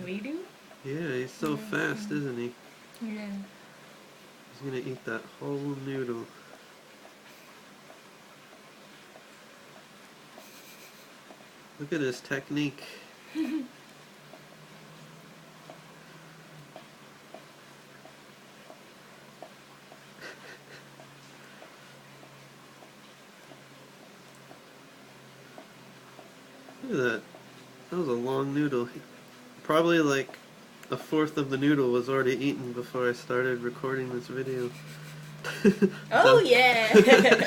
We do? Yeah, he's so fast, isn't he? Yeah. He's gonna eat that whole noodle. Look at his technique. Look at that. That was a long noodle. Probably like a fourth of the noodle was already eaten before I started recording this video. Oh, yeah!